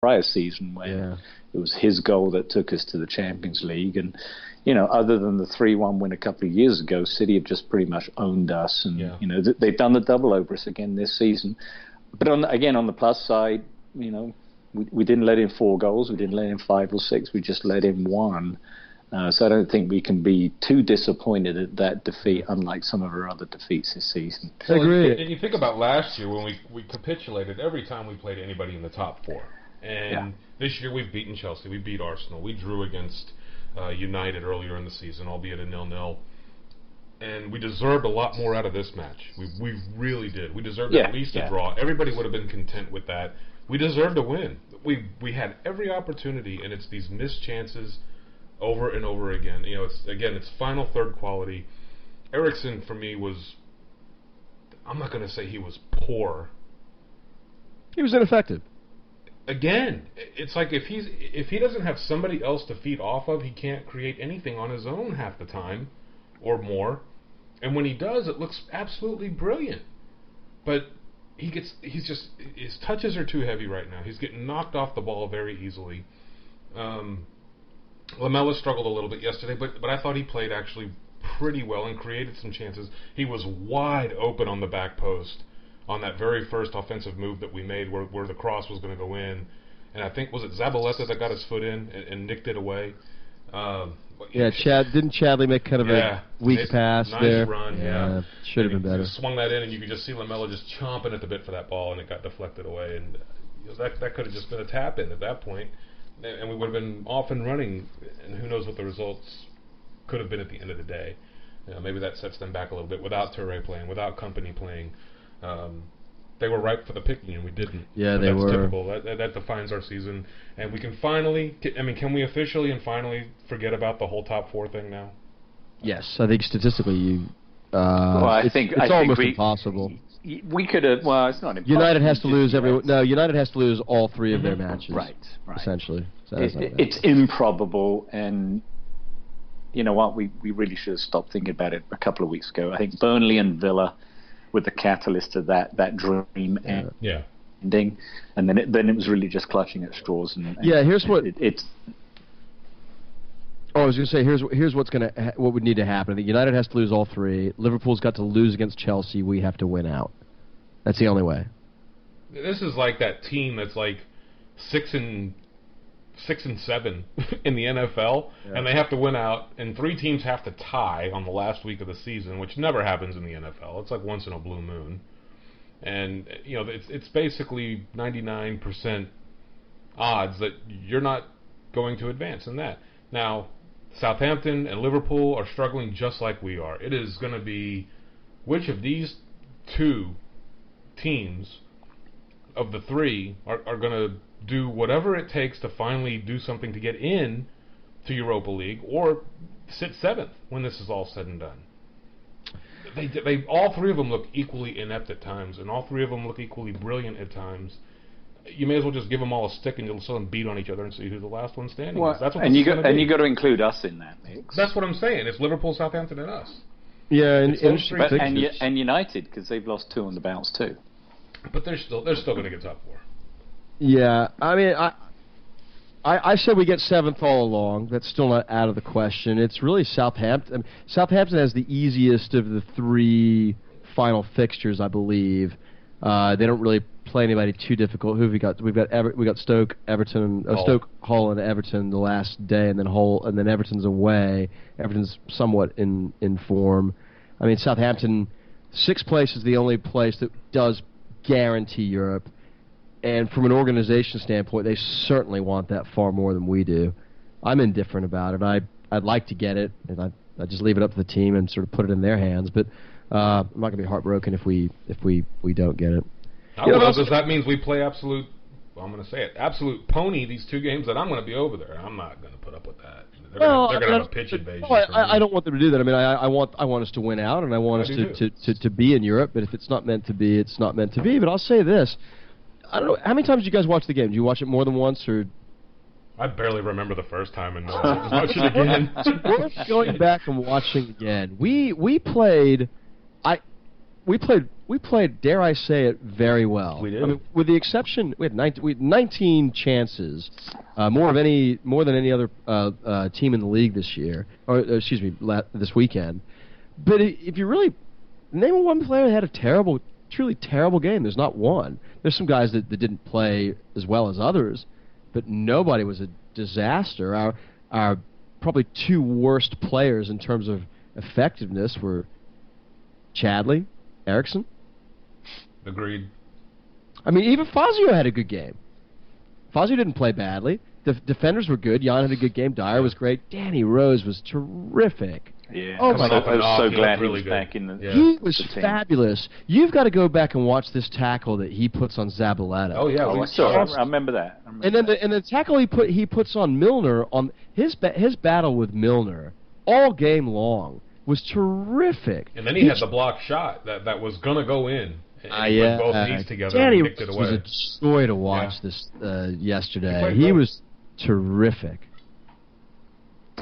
prior season when it was his goal that took us to the Champions League. And, other than the 3-1 win a couple of years ago, City have just pretty much owned us. And, they've done the double over us again this season. But on the plus side, we didn't let in 4 goals. We didn't let in 5 or 6. We just let in 1. So I don't think we can be too disappointed at that defeat, unlike some of our other defeats this season. I agree. And you think about last year when we capitulated every time we played anybody in the top 4. And this year we've beaten Chelsea, we beat Arsenal, we drew against United earlier in the season, albeit a 0-0. And we deserved a lot more out of this match. We really did. We deserved at least a draw. Everybody would have been content with that. We deserved a win. We had every opportunity, and it's these missed chances over and over again. It's final third quality. Eriksen, for me, was... I'm not going to say he was poor. He was ineffective. Again, it's like if he doesn't have somebody else to feed off of, he can't create anything on his own half the time, or more. And when he does, it looks absolutely brilliant. But his touches are too heavy right now. He's getting knocked off the ball very easily. Lamela struggled a little bit yesterday, but I thought he played actually pretty well and created some chances. He was wide open on the back post on that very first offensive move that we made where the cross was going to go in. And I think, was it Zabaleta that got his foot in and nicked it away? Didn't Chadley make kind of a weak pass there? Nice run, Should have been better. He swung that in, and you could just see Lamela just chomping at the bit for that ball, and it got deflected away. And that could have just been a tap-in at that point, and we would have been off and running, and who knows what the results could have been at the end of the day. Maybe that sets them back a little bit without Toure playing, without Company playing. They were ripe for the picking, and we didn't. Yeah, but they that's were. Typical. That defines our season, and we can finally. Can we officially and finally forget about the whole top 4 thing now? Yes, I think statistically, I think it's almost impossible. We could have. Well, it's not impossible. United has to lose United has to lose all 3 of their matches. Right. Essentially, so it's improbable, and you know what? We really should have stopped thinking about it a couple of weeks ago. I think Burnley and Villa with the catalyst of that dream ending, and then it was really just clutching at straws. And here's what it's. Oh, I was going to say here's what would need to happen. I think United has to lose all 3. Liverpool's got to lose against Chelsea. We have to win out. That's the only way. This is like that team that's like 6 and 7 in the NFL, and they have to win out, and 3 teams have to tie on the last week of the season, which never happens in the NFL. It's like once in a blue moon, and it's basically 99% odds that you're not going to advance in that. Now, Southampton and Liverpool are struggling just like we are. It is going to be which of these 2 teams of the 3 are going to do whatever it takes to finally do something to get in to Europa League or sit 7th when this is all said and done. They all 3 of them look equally inept at times, and all 3 of them look equally brilliant at times. You may as well just give them all a stick and you'll let them beat on each other and see who the last one standing is. That's what you got to include us in that mix. That's what I'm saying. It's Liverpool, Southampton, and us. Yeah, and United, because they've lost 2 on the bounce too. But they're still going to get top 4. Yeah, I mean, I said we get 7th all along. That's still not out of the question. It's really Southampton. I mean, Southampton has the easiest of the 3 final fixtures, I believe. They don't really play anybody too difficult. Who have we got? We got Stoke, Everton, Stoke, Hull, and Everton the last day, and then Everton's away. Everton's somewhat in form. I mean, Southampton, 6th place is the only place that does guarantee Europe. And from an organization standpoint, they certainly want that far more than we do. I'm indifferent about it. I'd like to get it, and I just leave it up to the team and sort of put it in their hands. But I'm not going to be heartbroken if we don't get it. Because that means we play absolute. Well, I'm going to say it, absolute pony. These 2 games that I'm going to be over there. I'm not going to put up with that. They're going to have a pitch invasion. I don't want them to do that. I mean, I want us to win out, and I want us to be in Europe. But if it's not meant to be, it's not meant to be. But I'll say this. I don't know, how many times did you guys watch the game? Did you watch it more than once, or? I barely remember the first time, and watch it again. It's worth going back and watching again. We played we played, dare I say it, very well. We did. I mean, with the exception, we had 19 chances, more than any other team in the league this year, or excuse me, this weekend. But if you really name one player that had a truly terrible game, there's not one. There's some guys that didn't play as well as others, but nobody was a disaster. Our probably two worst players in terms of effectiveness were Chadley, Eriksson. Agreed. I mean, even Fazio had a good game. Fazio didn't play badly. The defenders were good. Jan had a good game. Dyer was great. Danny Rose was terrific. Yeah, oh I was so glad he was back in the team. He was fabulous. You've got to go back and watch this tackle that he puts on Zabaleta. Oh yeah, I remember that. And then the tackle he puts on Milner, on his battle with Milner all game long was terrific. And then he had the block shot that was gonna go in. And he put both knees together Danny and kicked it away. was a joy to watch this yesterday. He was terrific.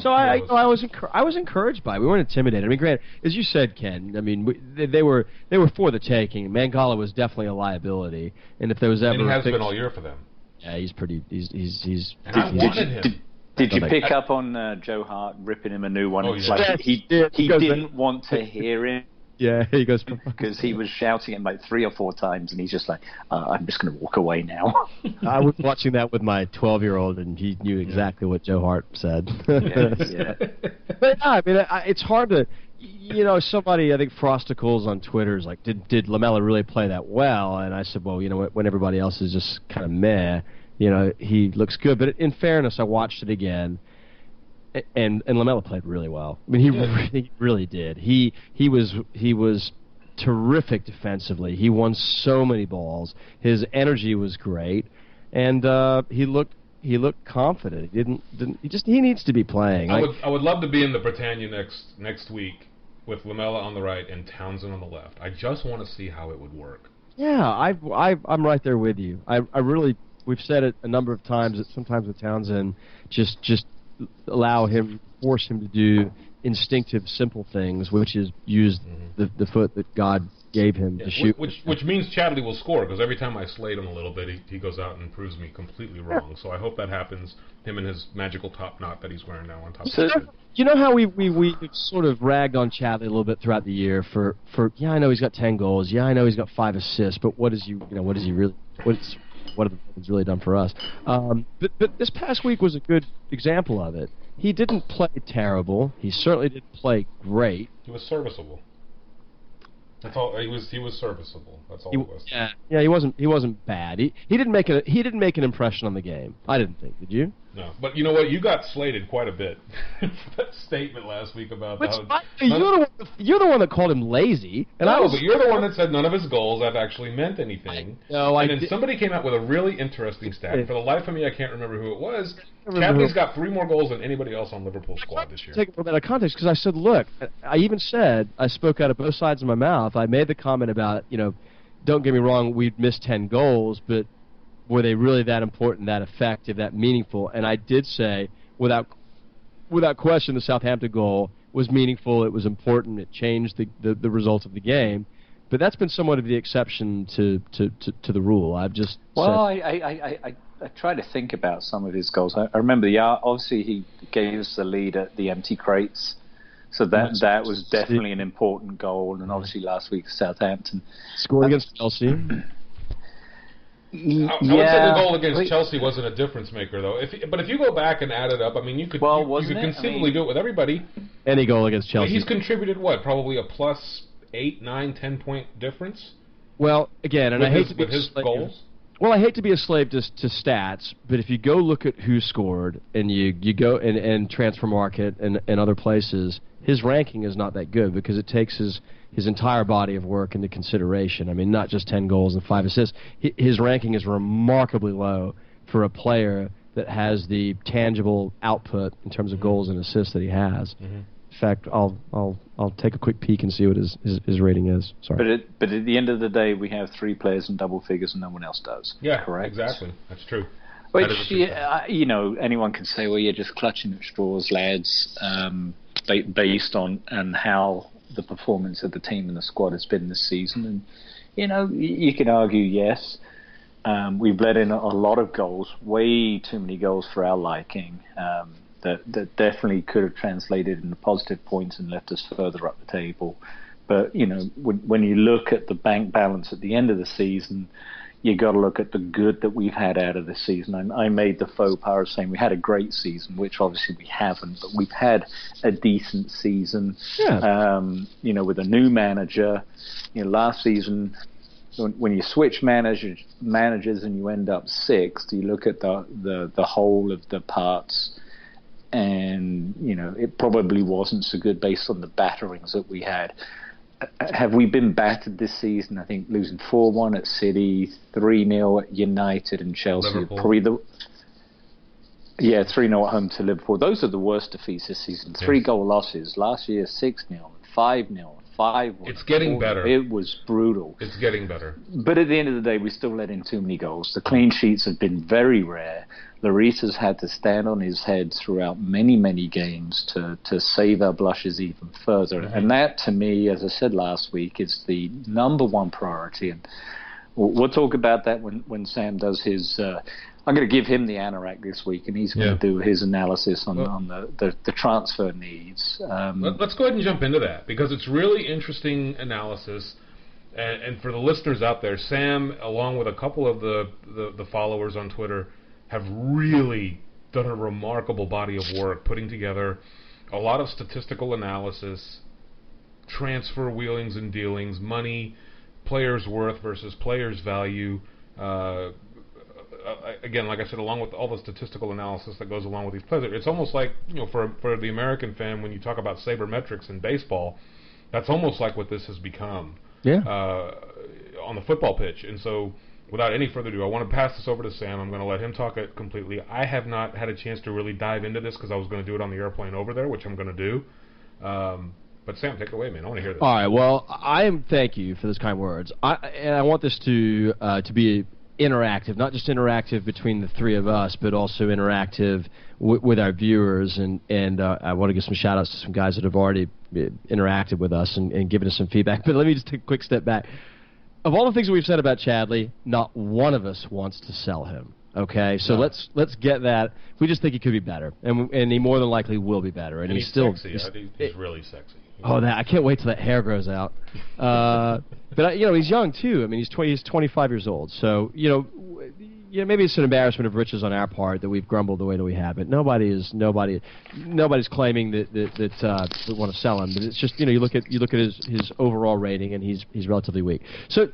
So I was encouraged by it. We weren't intimidated. I mean, granted, as you said, Ken, I mean, they were for the taking. Mangala was definitely a liability, and if there was ever, and he has been all year for them. Yeah, he's pretty. He's. And I wanted him. Did you pick up on Joe Hart ripping him a new one? Oh, It's yeah. like he didn't want to hear him. Yeah, he goes because he was shouting it like 3 or 4 times, and he's just like, "I'm just going to walk away now." I was watching that with my 12-year-old, and he knew exactly what Joe Hart said. Yeah. But I mean, it's hard to, somebody, I think Frosticles on Twitter is like, did Lamela really play that well? And I said, well, when everybody else is just kind of meh, he looks good. But in fairness, I watched it again. And Lamela played really well. I mean, he really did. He was terrific defensively. He won so many balls. His energy was great, and he looked confident. He needs to be playing. I would love to be in the Britannia next week with Lamela on the right and Townsend on the left. I just want to see how it would work. Yeah, I'm right there with you. I really, we've said it a number of times that sometimes with Townsend, just force him to do instinctive, simple things, which is use the foot that God gave him to shoot. Which means Chadley will score, because every time I slate him a little bit, he goes out and proves me completely wrong. So I hope that happens, him and his magical top knot that he's wearing now on top of his head. You know how we sort of ragged on Chadley a little bit throughout the year for I know he's got 10 goals, I know he's got 5 assists, but what have the Ravens really done for us? But this past week was a good example of it. He didn't play terrible. He certainly didn't play great. He was serviceable. That's all. He was serviceable. That's all it was. Yeah. He wasn't bad. He didn't make an impression on the game. I didn't think. Did you? No, but you know what? You got slated quite a bit for that statement last week about you're the one that called him lazy. And but you're the one that said none of his goals have actually meant anything. Somebody came out with a really interesting stat. For the life of me, I can't remember who it was. Chadley's got 3 more goals than anybody else on Liverpool's squad this year. Take a little bit of context, because I said, look, I even said, I spoke out of both sides of my mouth. I made the comment about, don't get me wrong, we'd missed 10 goals, but were they really that important, that effective, that meaningful? And I did say, without question, the Southampton goal was meaningful, it was important, it changed the result of the game. But that's been somewhat of the exception to the rule. I've just I try to think about some of his goals. I remember, obviously he gave us the lead at the empty crates, so that was definitely an important goal. And obviously last week Southampton scored against Chelsea. I would say the goal against Chelsea wasn't a difference maker, though. But if you go back and add it up, I mean, you could conceivably do it with everybody. Any goal against Chelsea. He's contributed probably a plus 8, 9, 10 point difference. Well, again, and I hate to be his goals. Well, I hate to be a slave to stats, but if you go look at who scored and you go and Transfer Market and other places, his ranking is not that good because it takes his entire body of work into consideration. I mean, not just 10 goals and 5 assists. His ranking is remarkably low for a player that has the tangible output in terms of goals and assists that he has. Mm-hmm. In fact, I'll take a quick peek and see what his rating is. Sorry. But at the end of the day, we have 3 players in double figures and no one else does. Yeah, correct. Exactly. That's true. Which anyone can say, well, you're just clutching at straws, lads, based on how the performance of the team and the squad has been this season. And You can argue yes. We've let in a lot of goals, way too many goals for our liking. That definitely could have translated into positive points and left us further up the table. But, when you look at the bank balance at the end of the season, you got to look at the good that we've had out of the season. I made the faux pas of saying we had a great season, which obviously we haven't, but we've had a decent season. Yeah. With a new manager. Last season, when you switch managers and you end up sixth, you look at the whole of the parts, and it probably wasn't so good based on the batterings that we had. Have we been battered this season? I think losing 4-1 at City, 3-0 at United and Chelsea. Liverpool. Probably 3-0 at home to Liverpool. Those are the worst defeats this season. Yes. 3-goal losses. Last year, 6-0, 5-0. 5-1. It's getting better. It was brutal. It's getting better. But at the end of the day, we still let in too many goals. The clean sheets have been very rare. Larisa's had to stand on his head throughout many, many games to save our blushes even further. Mm-hmm. And that, to me, as I said last week, is the number one priority. And we'll talk about that when Sam does his... I'm going to give him the anorak this week, and he's going to do his analysis on the transfer needs. Let's go ahead and jump into that, because it's really interesting analysis. And for the listeners out there, Sam, along with a couple of the followers on Twitter, have really done a remarkable body of work putting together a lot of statistical analysis, transfer wheelings and dealings, money, players' worth versus players' value. Again, like I said, along with all the statistical analysis that goes along with these players, it's almost like, for the American fan, when you talk about sabermetrics in baseball, that's almost like what this has become on the football pitch. And so, without any further ado, I want to pass this over to Sam. I'm going to let him talk it completely. I have not had a chance to really dive into this because I was going to do it on the airplane over there, which I'm going to do. But Sam, take it away, man. I want to hear this. All right. Well, thank you for those kind words. I want this to be interactive, not just interactive between the three of us, but also interactive with our viewers. And I want to give some shout-outs to some guys that have already interacted with us and given us some feedback. But let me just take a quick step back. Of all the things we've said about Chadley, not one of us wants to sell him. Okay, so let's get that. We just think he could be better, and he more than likely will be better. And he's still sexy. He's really sexy. Oh, I can't wait till that hair grows out. But he's young too. I mean, he's 25 years old. So maybe it's an embarrassment of riches on our part that we've grumbled the way that we have. But nobody's claiming that we want to sell him. But it's just you look at his overall rating, and he's relatively weak. So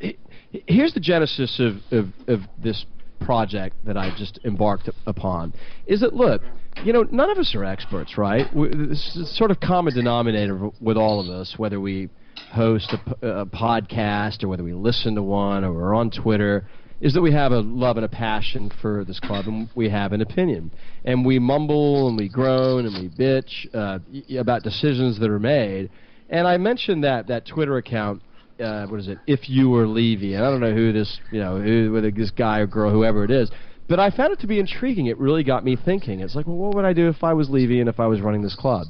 here's the genesis of this project that I just embarked upon. Is that, look, none of us are experts, right? This is sort of common denominator with all of us, whether we host a podcast or whether we listen to one or we're on Twitter, is that we have a love and a passion for this club, and we have an opinion. And we mumble and we groan and we bitch about decisions that are made. And I mentioned that Twitter account, what is it, If You Were Levy, and I don't know who this, whether this guy or girl, whoever it is, but I found it to be intriguing. It really got me thinking. It's like, well, what would I do if I was Levy and if I was running this club?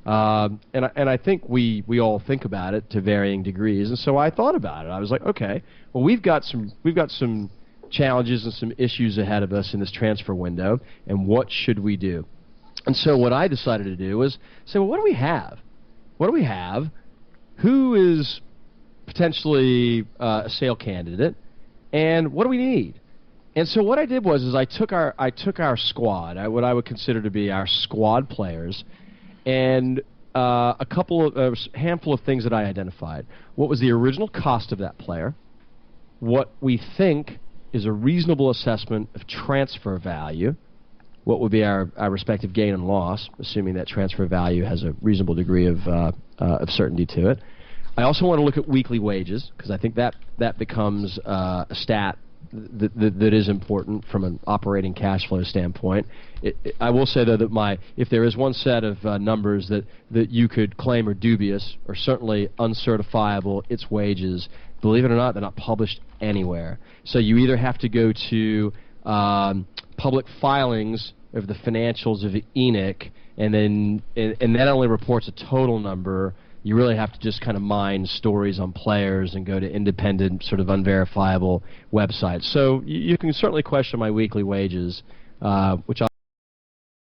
And I think we all think about it to varying degrees, and so I thought about it. I was like, okay, well, we've got some challenges and some issues ahead of us in this transfer window, and what should we do? And so what I decided to do was say, well, what do we have? What do we have? Who is potentially a sale candidate, and what do we need? And so what I did was I took our squad, what I would consider to be our squad players, and a handful of things that I identified. What was the original cost of that player? What we think is a reasonable assessment of transfer value. What would be our respective gain and loss, assuming that transfer value has a reasonable degree of certainty to it. I also want to look at weekly wages, because I think that becomes a stat that is important from an operating cash flow standpoint. I will say, though, that if there is one set of numbers that you could claim are dubious or certainly uncertifiable, it's wages. Believe it or not, they're not published anywhere. So you either have to go to public filings of the financials of ENIC, and that only reports a total number you really have to just kind of mine stories on players and go to independent, sort of unverifiable websites. So you can certainly question my weekly wages, which